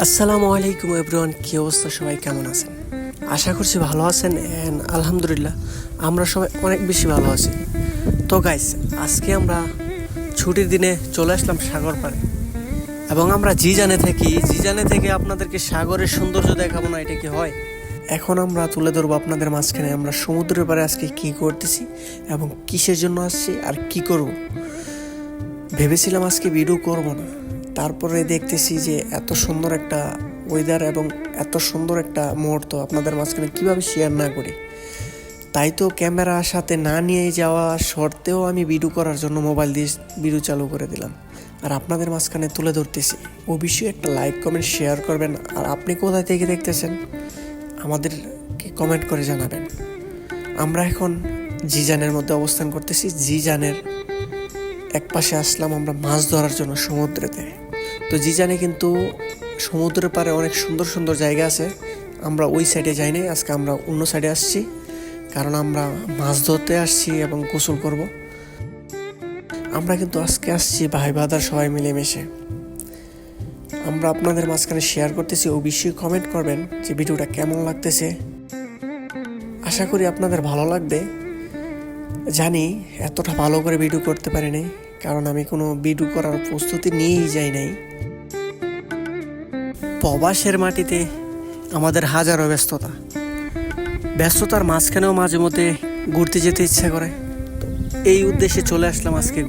আসসালামু আলাইকুম এভরিওয়ান, কি অবস্থা? সবাই কেমন আছেন? আশা করছি ভালো আছেন। অ্যান্ড আলহামদুলিল্লাহ আমরা সবাই অনেক বেশি ভালো আছি। তো গাইস, আজকে আমরা ছুটির দিনে চলে আসলাম সাগর পাড়ে, এবং আমরা জিজানে থেকে আপনাদেরকে সাগরের সৌন্দর্য দেখাবো না, এটা কি হয়? এখন আমরা তুলে ধরবো আপনাদের মাঝখানে আমরা সমুদ্রের পাড়ে আজকে কি করতেছি এবং কিসের জন্য আসছি আর কি করব। ভেবেছিলাম আজকে ভিডিও করব না, তারপরে দেখতেছি যে এত সুন্দর একটা ওয়েদার এবং এত সুন্দর একটা মুহূর্ত আপনাদের মাঝখানে কীভাবে শেয়ার না করি। তাই তো ক্যামেরা সাথে না নিয়ে যাওয়া সত্ত্বেও আমি ভিডিও করার জন্য মোবাইল দিয়ে ভিডিও চালু করে দিলাম আর আপনাদের মাঝখানে তুলে ধরতেছি। অবশ্যই একটা লাইক কমেন্ট শেয়ার করবেন। আর আপনি কোথায় থেকে দেখতেছেন আমাদেরকে কমেন্ট করে জানাবেন। আমরা এখন জিজানের মধ্যে অবস্থান করতেছি। জিজানের এক পাশে আসলাম আমরা মাছ ধরার জন্য সমুদ্রেতে। তো জিজানে কিন্তু সমুদ্রের পাড়ে অনেক সুন্দর সুন্দর জায়গা আছে। আমরা ওই সাইডে যাই নাই, আজকে আমরা অন্য সাইডে আসছি, কারণ আমরা মাছ ধরতে আসছি এবং গোসল করব। আমরা কিন্তু আজকে আসছি ভাই বাদার সবাই মিলেমিশে। আমরা আপনাদের মাঝখানে শেয়ার করতেছি, অবশ্যই কমেন্ট করবেন যে ভিডিওটা কেমন লাগতেছে। আশা করি আপনাদের ভালো লাগবে। জানি এতটা ভালো করে ভিডিও করতে পারি নাই, কারণ আমি কোনো ভিডিও করার প্রস্তুতি নিয়েই যাই নাই। প্রবাসের মাটিতে আমাদের হাজারো ব্যস্ততার মাঝখানেও মাঝে মধ্যে ঘুরতে যেতে ইচ্ছা করে। তো এই উদ্দেশ্যে চলে আসলাম আজকে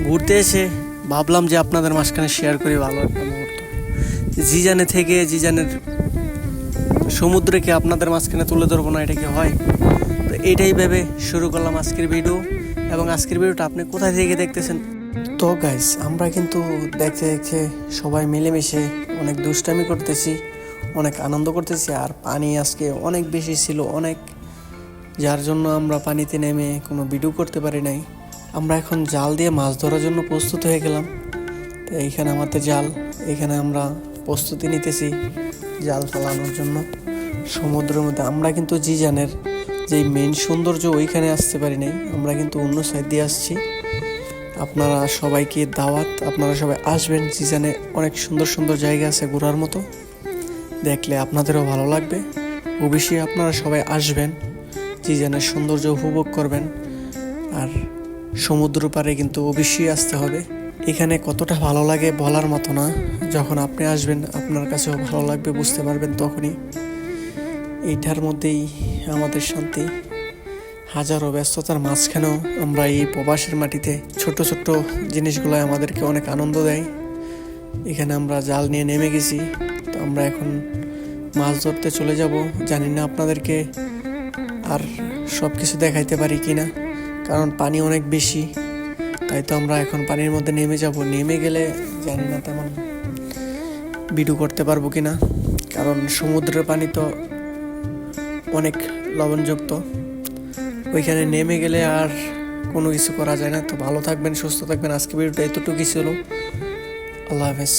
ঘুরতে এসে ভাবলাম যে আপনাদের মাঝখানে শেয়ার করি ভালো একটা মুহূর্ত। জিজানের সমুদ্রকে আপনাদের মাঝখানে তুলে ধরবো না, এটা কি হয়? তো এইটাই ভেবে শুরু করলাম আজকের ভিডিও। এবং আজকের ভিডিওটা আপনি কোথায় থেকে দেখতেছেন? তো গাইস, আমরা কিন্তু দেখতে দেখতে সবাই মিলেমিশে অনেক দুষ্টামি করতেছি, অনেক আনন্দ করতেছি। আর পানি আজকে অনেক বেশি ছিল, যার জন্য আমরা পানিতে নেমে কোনো ভিডিও করতে পারি নাই। আমরা এখন জাল দিয়ে মাছ ধরার জন্য প্রস্তুত হয়ে গেলাম। তো এইখানে আমাদের জাল, এখানে আমরা প্রস্তুতি নিতেছি জাল ফেলানোর জন্য সমুদ্রের মধ্যে। আমরা কিন্তু জিজানের যেই মেন সৌন্দর্য ওইখানে আসতে পারি নাই, আমরা কিন্তু অন্য সাইড দিয়ে আসছি। আপনারা সবাইকে দাওয়াত, আপনারা সবাই আসবেন। জিজানে অনেক সুন্দর সুন্দর জায়গা আছে ঘোরার মতো, দেখলে আপনাদেরও ভালো লাগবে। অবশ্যই আপনারা সবাই আসবেন, জিজানের সৌন্দর্য উপভোগ করবেন। আর সমুদ্র পাড়ে কিন্তু অবশ্যই আসতে হবে। এখানে কতটা ভালো লাগে বলার মতো না। যখন আপনি আসবেন আপনার কাছেও ভালো লাগবে, বুঝতে পারবেন তখনই। এইটার মধ্যেই আমাদের শান্তি। হাজারো ব্যস্ততার মাঝখানেও আমরা এই প্রবাসের মাটিতে ছোট ছোট জিনিসগুলো আমাদেরকে অনেক আনন্দ দেয়। এখানে আমরা জাল নিয়ে নেমে গেছি। তো আমরা এখন মাছ ধরতে চলে যাব। জানি না আপনাদেরকে আর সব কিছু দেখাইতে পারি কি না, কারণ পানি অনেক বেশি। তাই তো আমরা এখন পানির মধ্যে নেমে যাব। নেমে গেলে জানি না তেমন ভিডিও করতে পারবো কি না, কারণ সমুদ্রের পানি তো অনেক লবণযুক্ত। ওইখানে নেমে গেলে আর কোনো কিছু করা যায় না। তো ভালো থাকবেন, সুস্থ থাকবেন। আজকে ভিডিওটা এতটুকুই ছিল। আল্লাহ হাফেজ।